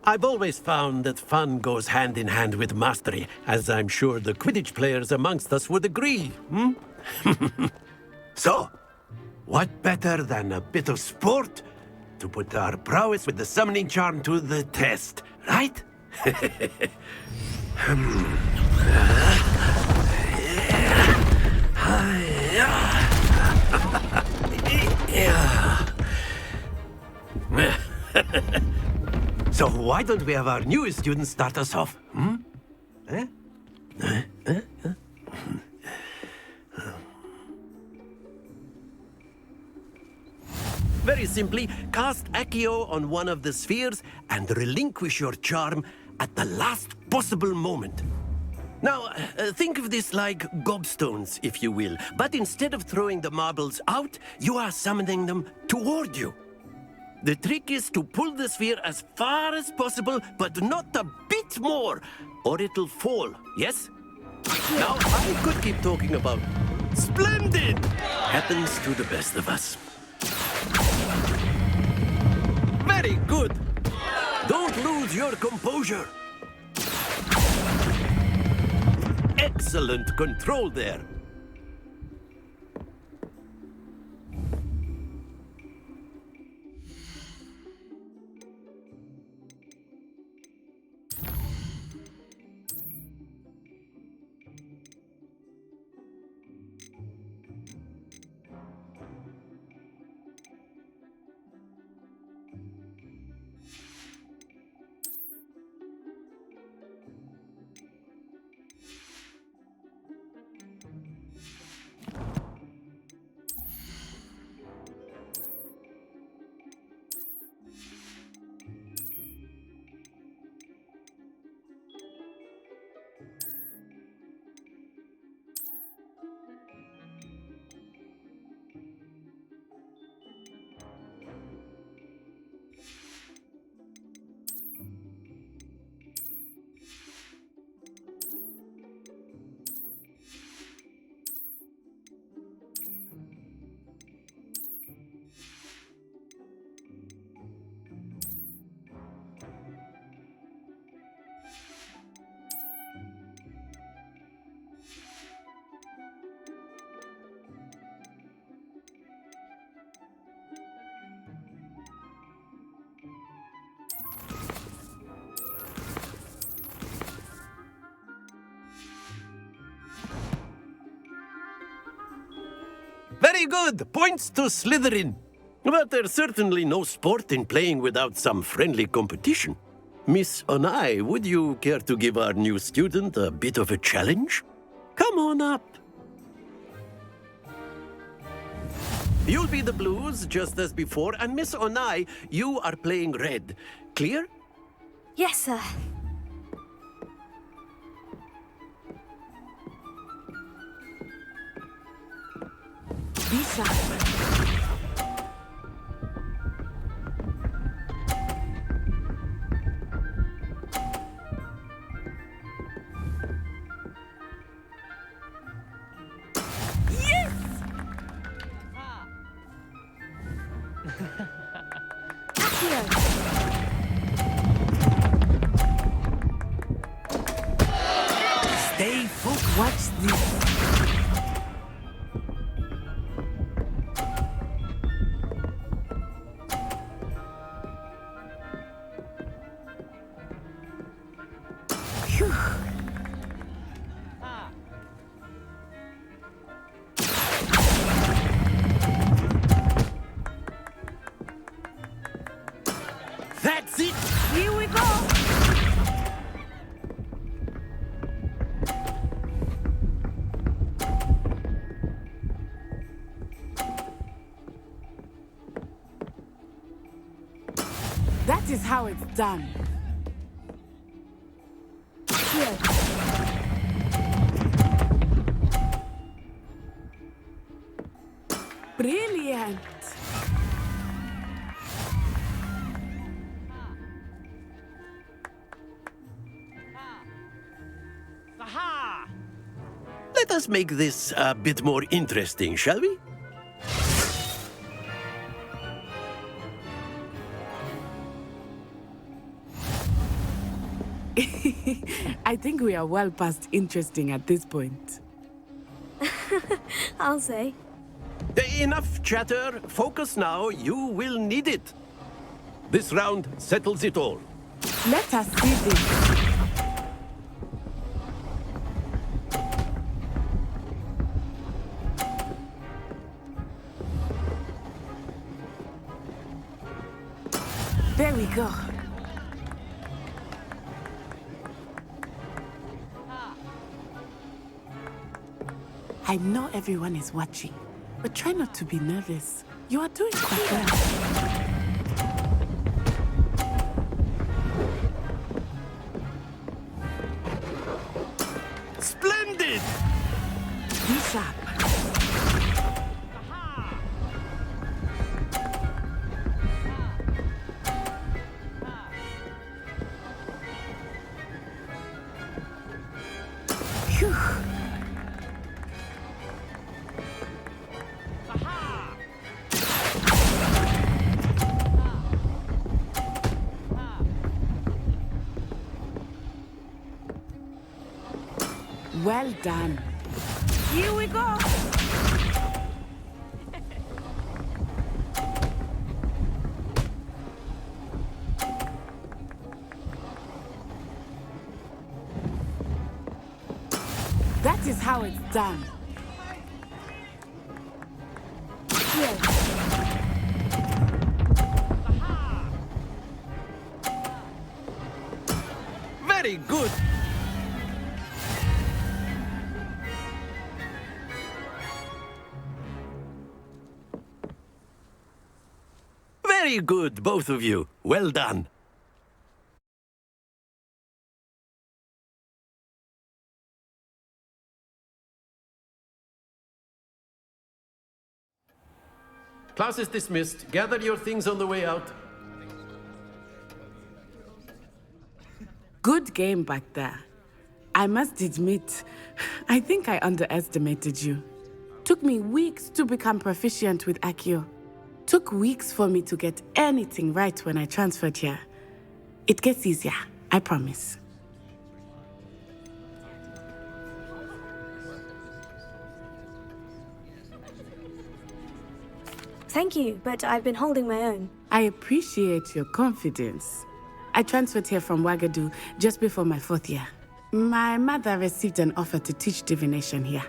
I've always found that fun goes hand in hand with mastery, as I'm sure the Quidditch players amongst us would agree, hmm? So, what better than a bit of sport to put our prowess with the summoning charm to the test, right? So why don't we have our newest student start us off? Very simply, cast Accio on one of the spheres and relinquish your charm at the last possible moment. Now, think of this like gobstones, if you will, but instead of throwing the marbles out, you are summoning them toward you. The trick is to pull the sphere as far as possible, but not a bit more, or it'll fall, yes? Now, I could keep talking about splendid! Happens to the best of us. Very good! Don't lose your composure. Excellent control there. Very good! Points to Slytherin. But there's certainly no sport in playing without some friendly competition. Miss Onai, would you care to give our new student a bit of a challenge? Come on up. You'll be the blues, just as before, and Miss Onai, you are playing red. Clear? Yes, sir. Visa. Yes! Accio. Stay focused. Watch this. That's it! Here we go! That is how it's done. Here. Brilliant! Let us make this a bit more interesting, shall we? I think we are well past interesting at this point. I'll say. Enough chatter. Focus now. You will need it. This round settles it all. Let us see this. There we go. I know everyone is watching, but try not to be nervous. You are doing quite well. Splendid! Be sharp. Phew. Well done. Here we go. That is how it's done. Here. Very good. Very good, both of you. Well done. Class is dismissed. Gather your things on the way out. Good game back there. I must admit, I think I underestimated you. Took me weeks to become proficient with Accio. Took weeks for me to get anything right when I transferred here. It gets easier, I promise. Thank you, but I've been holding my own. I appreciate your confidence. I transferred here from Ouagadougou just before my 4th year. My mother received an offer to teach divination here.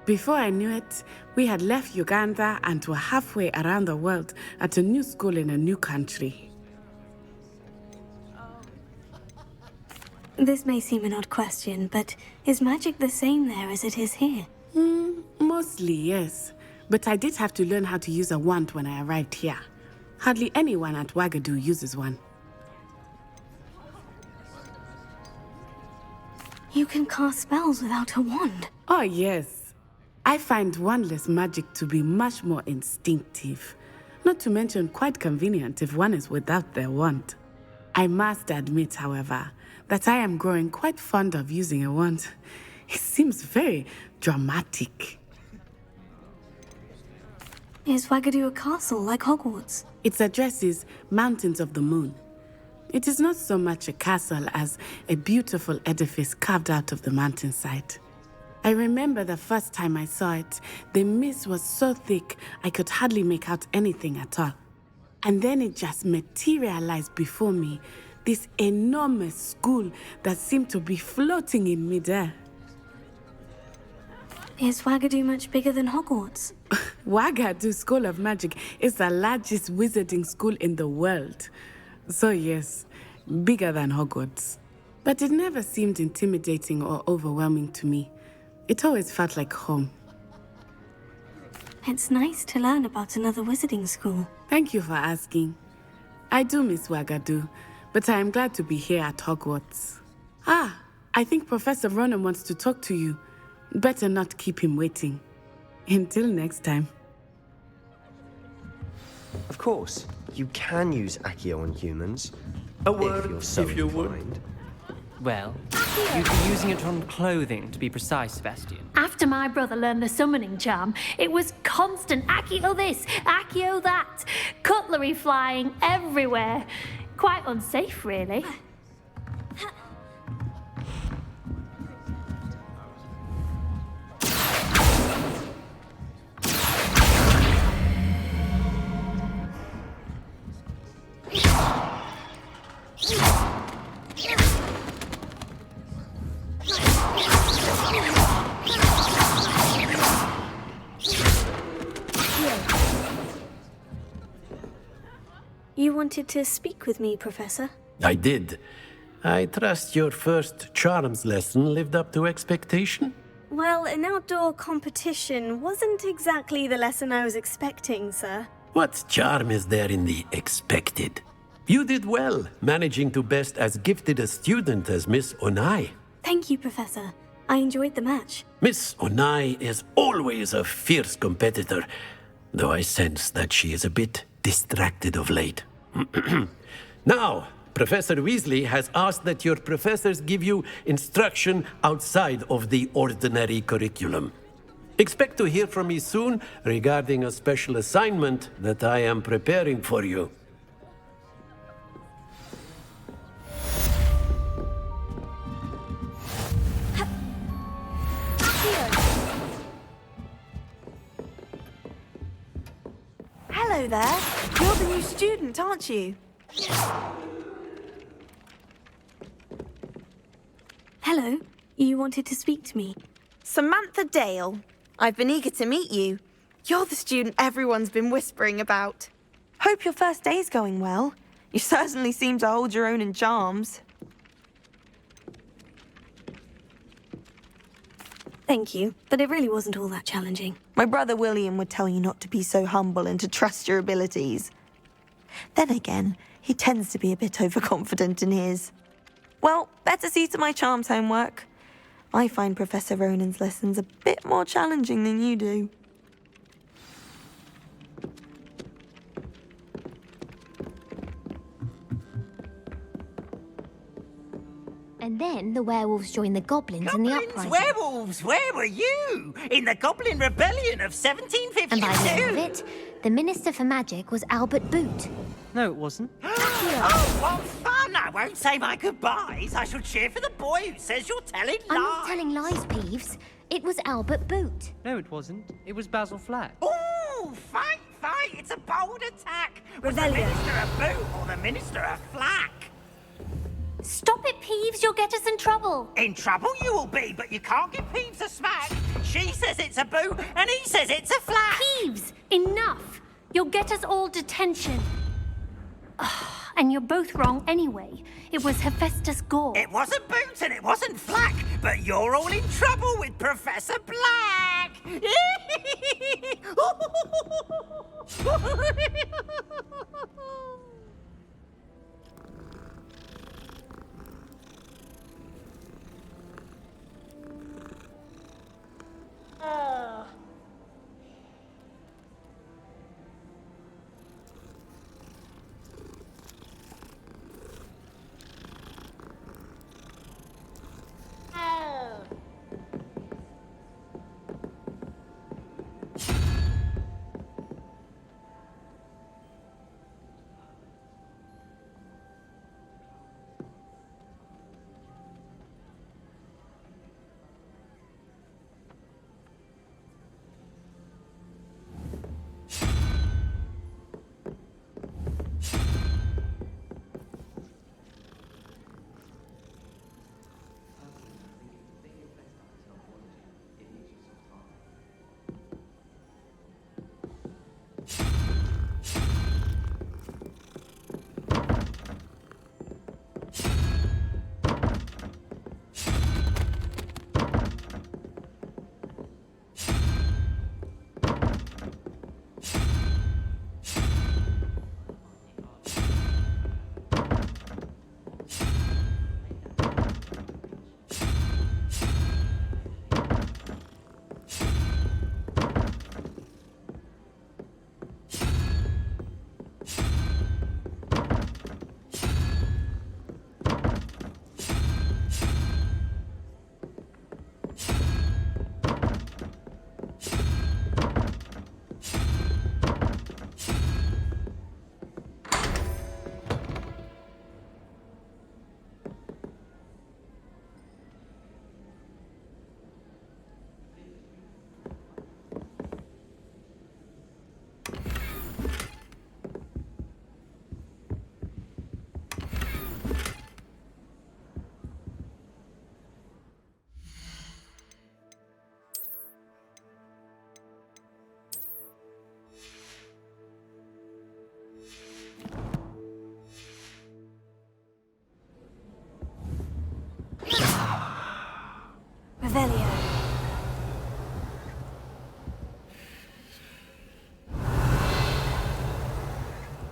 Before I knew it, we had left Uganda and were halfway around the world at a new school in a new country. This may seem an odd question, but is magic the same there as it is here? Mostly, yes. But I did have to learn how to use a wand when I arrived here. Hardly anyone at Ouagadougou uses one. You can cast spells without a wand. Oh, yes. I find wandless magic to be much more instinctive. Not to mention quite convenient if one is without their wand. I must admit, however, that I am growing quite fond of using a wand. It seems very dramatic. Is Ouagadougou a castle like Hogwarts? Its address is Mountains of the Moon. It is not so much a castle as a beautiful edifice carved out of the mountainside. I remember the first time I saw it, the mist was so thick I could hardly make out anything at all. And then it just materialized before me, this enormous school that seemed to be floating in midair. Is Ouagadougou much bigger than Hogwarts? Ouagadougou School of Magic is the largest wizarding school in the world. So yes, bigger than Hogwarts. But it never seemed intimidating or overwhelming to me. It always felt like home. It's nice to learn about another wizarding school. Thank you for asking. I do miss Ouagadougou, but I am glad to be here at Hogwarts. Ah, I think Professor Ronan wants to talk to you. Better not keep him waiting. Until next time. Of course, you can use Accio on humans. A word, if you're so if you would. inclined. Well, you'd be using it on clothing, to be precise, Sebastian. After my brother learned the summoning charm, it was constant Accio this, Accio that, cutlery flying everywhere. Quite unsafe, really. You wanted to speak with me, Professor? I did. I trust your first charms lesson lived up to expectation? Well, an outdoor competition wasn't exactly the lesson I was expecting, sir. What charm is there in the expected? You did well, managing to best as gifted a student as Miss Onai. Thank you, Professor. I enjoyed the match. Miss Onai is always a fierce competitor, though I sense that she is a bit distracted of late. Now, Professor Weasley has asked that your professors give you instruction outside of the ordinary curriculum. Expect to hear from me soon regarding a special assignment that I am preparing for you. Hello there. You're the new student, aren't you? Hello. You wanted to speak to me? Samantha Dale. I've been eager to meet you. You're the student everyone's been whispering about. Hope your first day's going well. You certainly seem to hold your own in charms. Thank you, but it really wasn't all that challenging. My brother William would tell you not to be so humble and to trust your abilities. Then again, he tends to be a bit overconfident in his. Well, better see to my charms homework. I find Professor Ronan's lessons a bit more challenging than you do. And then the werewolves joined the goblins in the uprising. Werewolves, where were you? In the Goblin Rebellion of 1752? And by the end of it, the Minister for Magic was Albert Boot. No, it wasn't. Oh, what fun! I won't say my goodbyes. I shall cheer for the boy who says you're telling lies. I'm not telling lies, Peeves. It was Albert Boot. No, it wasn't. It was Basil Flack. Ooh, fight! It's a bold attack. Was the Minister a boot or the Minister a flack? Stop it, Peeves. You'll get us in trouble. In trouble you will be, but you can't give Peeves a smack. She says it's a boot, and he says it's a flack. Peeves, enough. You'll get us all detention. And you're both wrong anyway. It was Hephaestus Gore. It wasn't boot and it wasn't flack, but you're all in trouble with Professor Black.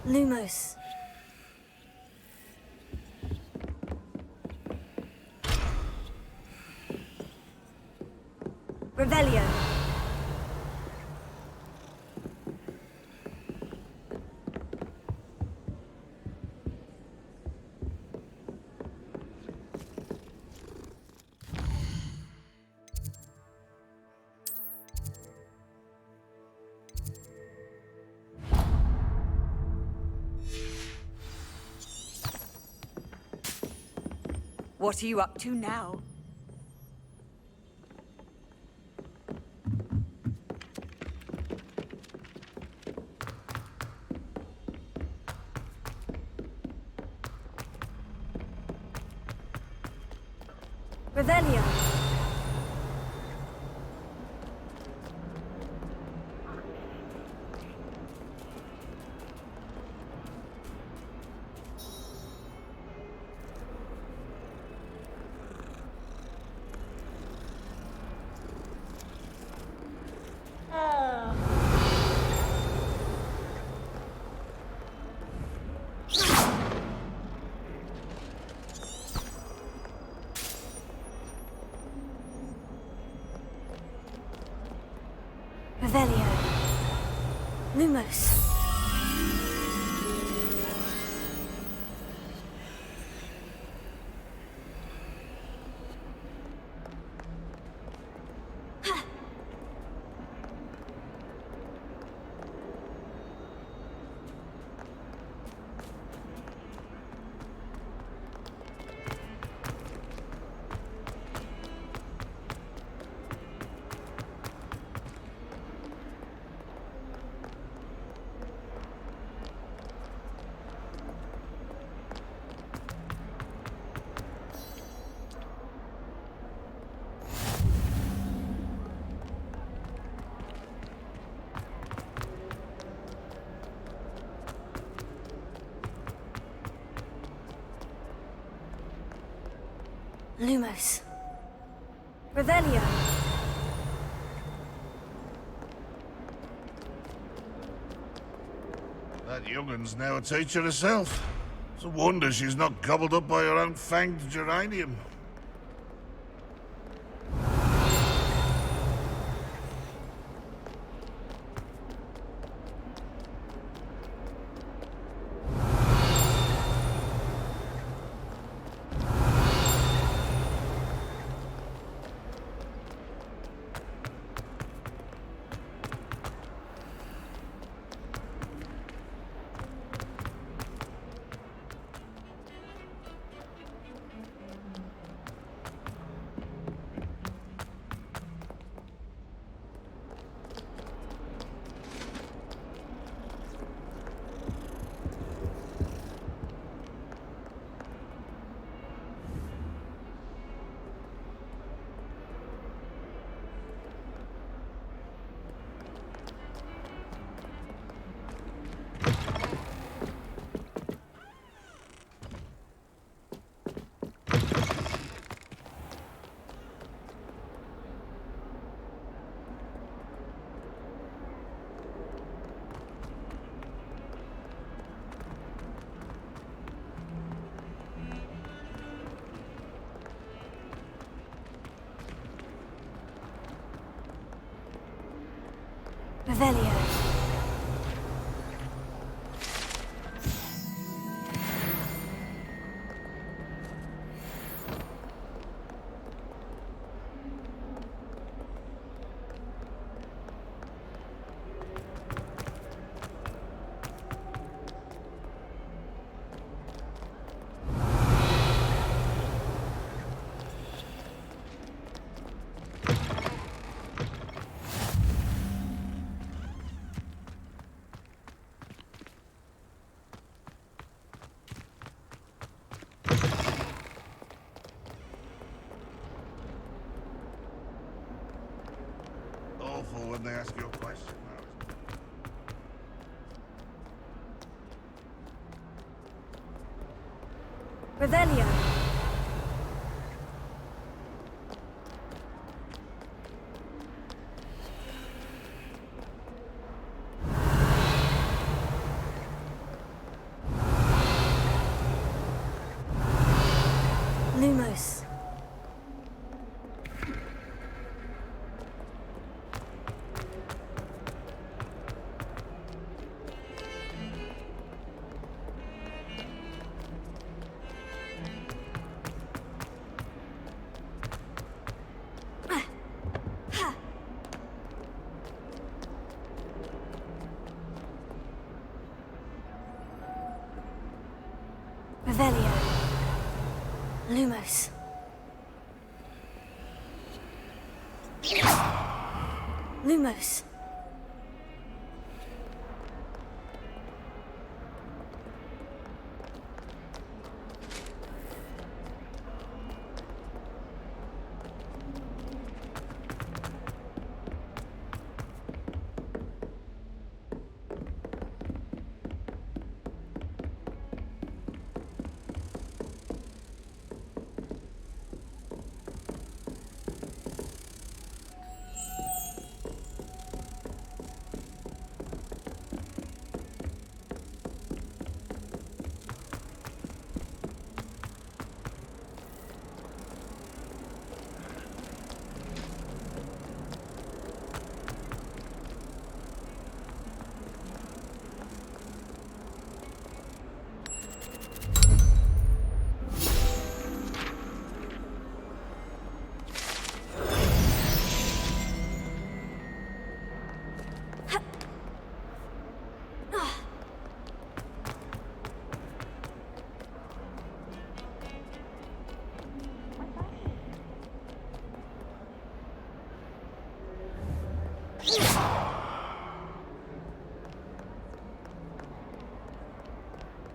Lumos. Revelio. What are you up to now? Revelio. Revelio. Lumos. Lumos. Revelio. That youngun's now a teacher herself. It's a wonder she's not gobbled up by her own fanged geranium. Revelio. Awful when they ask you a question. Revelio. Revelio. Lumos. Lumos.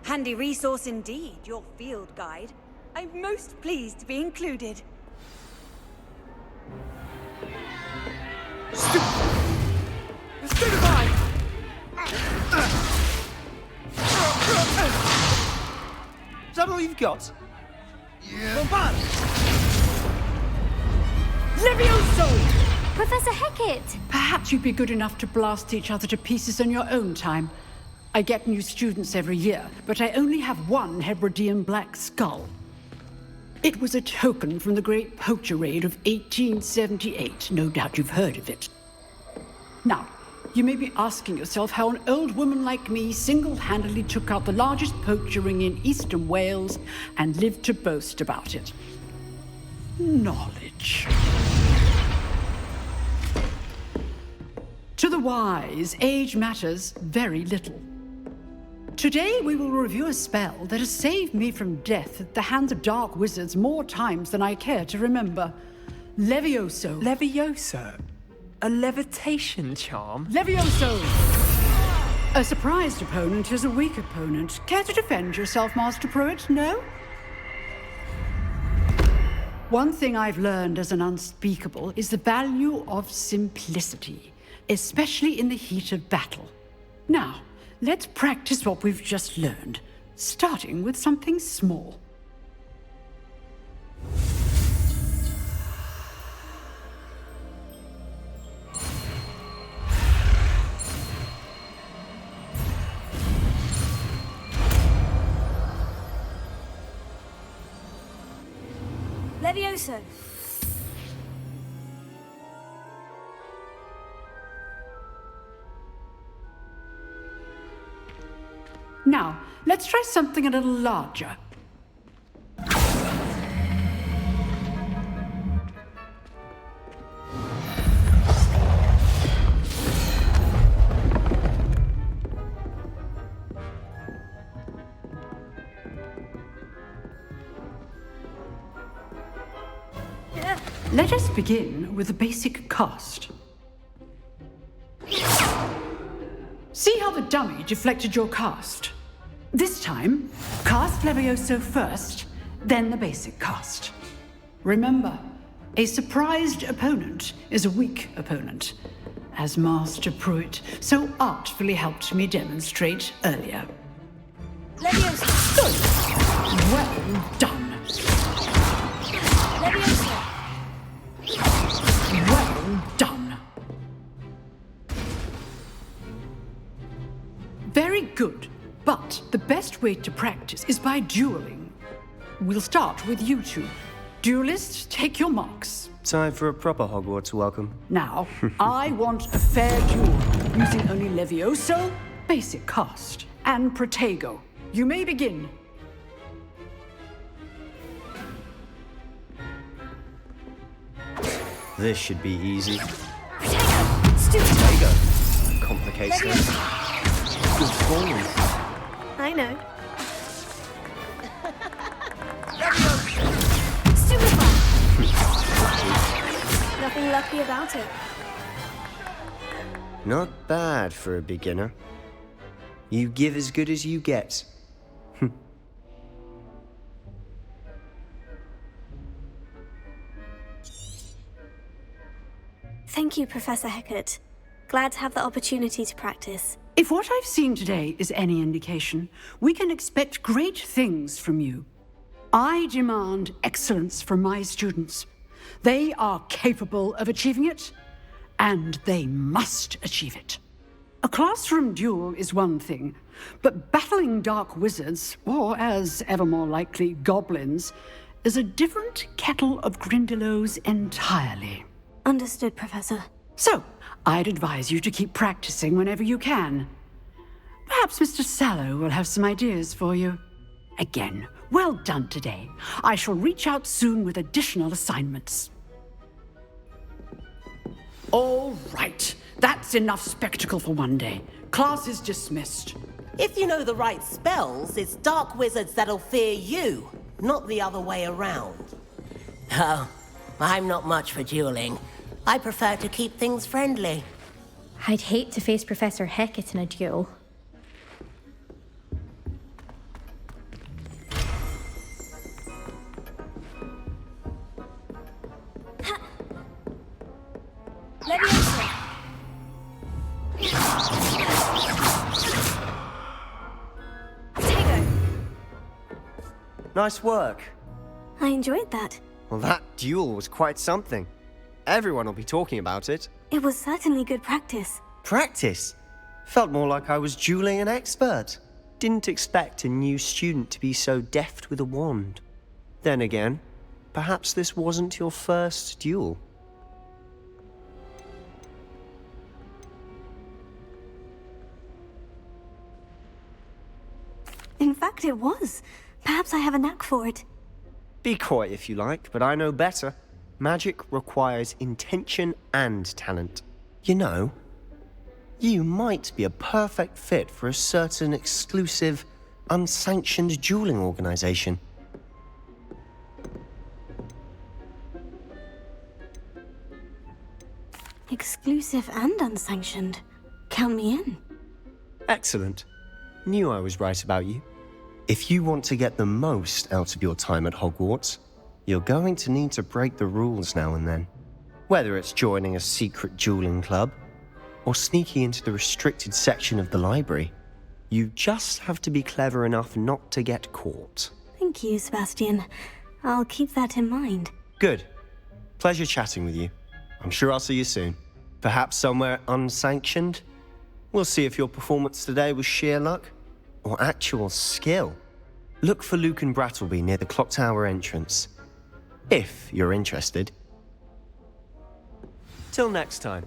Handy resource indeed, your field guide. I'm most pleased to be included. Stupefy! Is that all you've got? Yeah. Bombard! Levioso! Professor Hecat! Perhaps you'd be good enough to blast each other to pieces on your own time. I get new students every year, but I only have one Hebridean black skull. It was a token from the Great Poacher Raid of 1878. No doubt you've heard of it. Now, you may be asking yourself how an old woman like me single-handedly took out the largest poacher ring in eastern Wales and lived to boast about it. Knowledge. To the wise, age matters very little. Today we will review a spell that has saved me from death at the hands of dark wizards more times than I care to remember. Levioso. Levioso? A levitation charm? Levioso! A surprised opponent is a weak opponent. Care to defend yourself, Master Pruitt? No? One thing I've learned as an unspeakable is the value of simplicity, especially in the heat of battle. Now, let's practice what we've just learned, starting with something small. Levioso. Now, let's try something a little larger. Let us begin with the basic cast. See how the dummy deflected your cast? This time, cast Levioso first, then the basic cast. Remember, a surprised opponent is a weak opponent, as Master Pruitt so artfully helped me demonstrate earlier. Levioso. Good. Well done. Levioso. Well done. Very good. But the best way to practice is by dueling. We'll start with you two. Duelists, take your marks. Time for a proper Hogwarts welcome. Now, I want a fair duel, using only Levioso, basic cast, and Protego. You may begin. This should be easy. Stupid. Complicates things. Good form. I know. nothing lucky about it. Not bad for a beginner. You give as good as you get. Thank you, Professor Heckert. Glad to have the opportunity to practice. If what I've seen today is any indication, we can expect great things from you. I demand excellence from my students. They are capable of achieving it, and they must achieve it. A classroom duel is one thing, but battling dark wizards, or as ever more likely, goblins, is a different kettle of Grindylows entirely. Understood, Professor. So, I'd advise you to keep practicing whenever you can. Perhaps Mr. Sallow will have some ideas for you. Again, well done today. I shall reach out soon with additional assignments. All right. That's enough spectacle for one day. Class is dismissed. If you know the right spells, it's dark wizards that'll fear you, not the other way around. Oh, I'm not much for dueling. I prefer to keep things friendly. I'd hate to face Professor Heckert in a duel. Leviosa! Tego! Nice work. I enjoyed that. Well, that duel was quite something. Everyone will be talking about it. It was certainly good practice. Practice? Felt more like I was dueling an expert. Didn't expect a new student to be so deft with a wand. Then again, perhaps this wasn't your first duel. In fact, it was. Perhaps I have a knack for it. Be coy if you like, but I know better. Magic requires intention and talent. You know, you might be a perfect fit for a certain exclusive, unsanctioned dueling organization. Exclusive and unsanctioned. Count me in. Excellent. Knew I was right about you. If you want to get the most out of your time at Hogwarts, you're going to need to break the rules now and then. Whether it's joining a secret dueling club, or sneaking into the restricted section of the library, you just have to be clever enough not to get caught. Thank you, Sebastian. I'll keep that in mind. Good. Pleasure chatting with you. I'm sure I'll see you soon. Perhaps somewhere unsanctioned? We'll see if your performance today was sheer luck or actual skill. Look for Luke and Brattleby near the clock tower entrance, if you're interested. Till next time.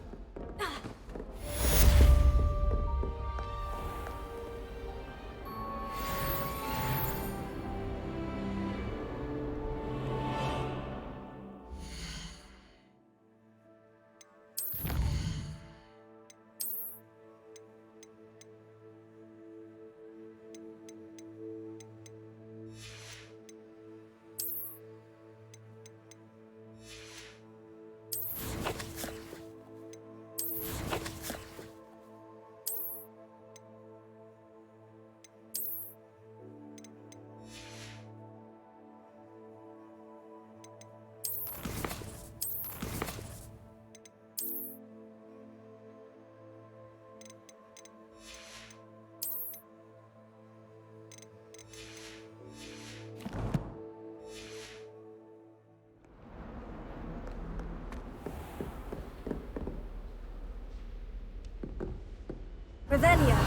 Revelio.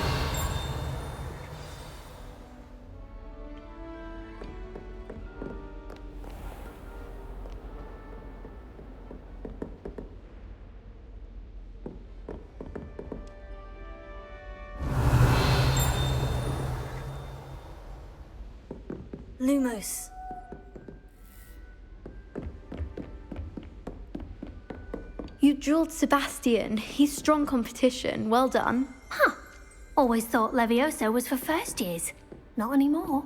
Lumos. You dueled Sebastian. He's strong competition. Well done. Huh. Always thought Leviosa was for first years. Not anymore.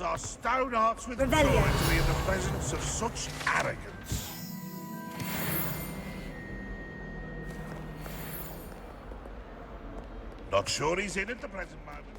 our stone hearts with joy Revelio. to be in the presence of such arrogance. Not sure he's in at the present moment.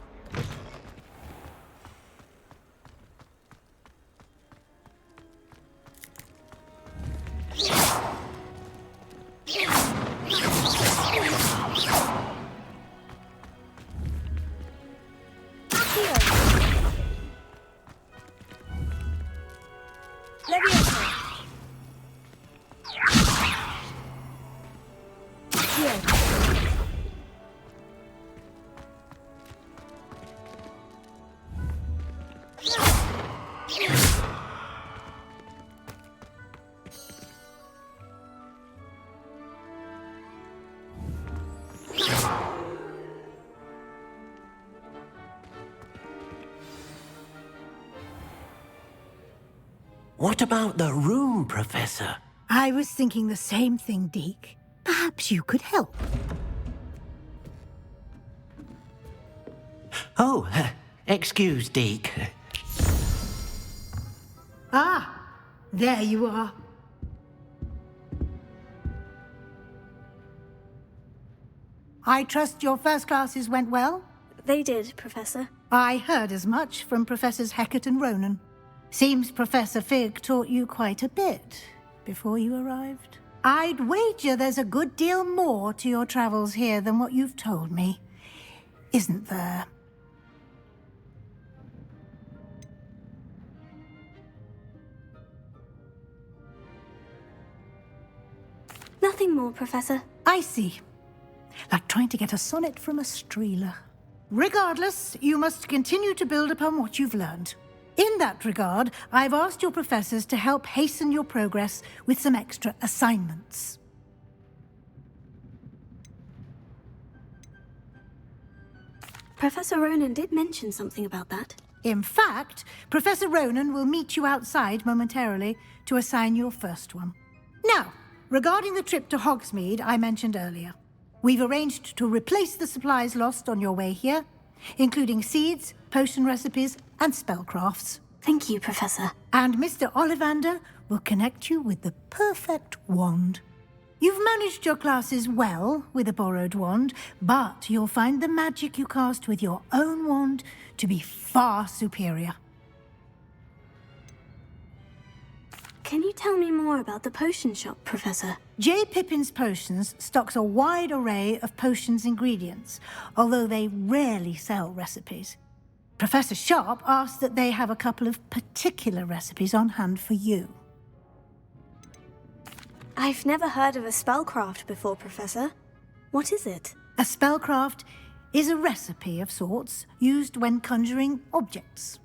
What about the room, Professor? I was thinking the same thing, Deke. Perhaps you could help. Oh, excuse, Deke. Ah, there you are. I trust your first classes went well? They did, Professor. I heard as much from Professors Hecat and Ronan. Seems Professor Fig taught you quite a bit before you arrived. I'd wager there's a good deal more to your travels here than what you've told me, isn't there? Nothing more, Professor. I see. Like trying to get a sonnet from a streeler. Regardless, you must continue to build upon what you've learned. In that regard, I've asked your professors to help hasten your progress with some extra assignments. Professor Ronan did mention something about that. In fact, Professor Ronan will meet you outside momentarily to assign your first one. Now, regarding the trip to Hogsmeade I mentioned earlier, we've arranged to replace the supplies lost on your way here, including seeds, potion recipes, and spellcrafts. Thank you, Professor. And Mr. Ollivander will connect you with the perfect wand. You've managed your classes well with a borrowed wand, but you'll find the magic you cast with your own wand to be far superior. Can you tell me more about the potion shop, Professor? J. Pippin's Potions stocks a wide array of potions ingredients, although they rarely sell recipes. Professor Sharp asked that they have a couple of particular recipes on hand for you. I've never heard of a spellcraft before, Professor. What is it? A spellcraft is a recipe of sorts used when conjuring objects.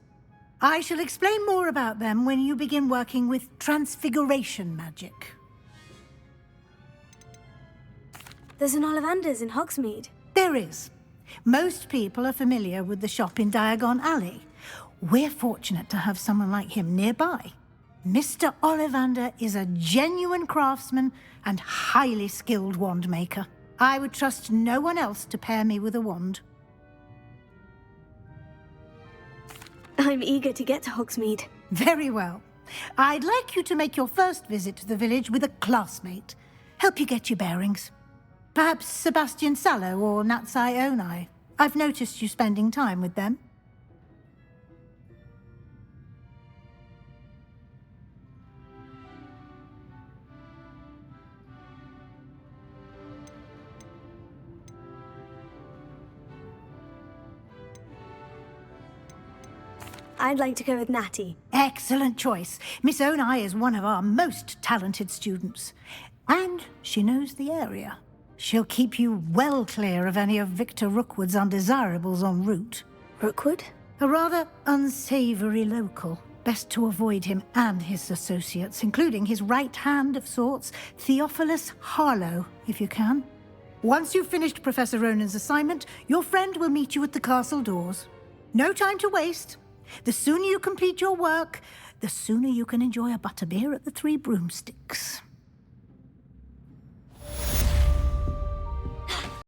I shall explain more about them when you begin working with transfiguration magic. There's an Ollivander's in Hogsmeade. There is. Most people are familiar with the shop in Diagon Alley. We're fortunate to have someone like him nearby. Mr. Ollivander is a genuine craftsman and highly skilled wand maker. I would trust no one else to pair me with a wand. I'm eager to get to Hogsmeade. Very well. I'd like you to make your first visit to the village with a classmate. Help you get your bearings. Perhaps Sebastian Sallow or Natsai Onai. I've noticed you spending time with them. I'd like to go with Natty. Excellent choice. Miss Onai is one of our most talented students. And she knows the area. She'll keep you well clear of any of Victor Rookwood's undesirables en route. Rookwood? A rather unsavory local. Best to avoid him and his associates, including his right hand of sorts, Theophilus Harlow, if you can. Once you've finished Professor Ronan's assignment, your friend will meet you at the castle doors. No time to waste. The sooner you complete your work, the sooner you can enjoy a butterbeer at the Three Broomsticks.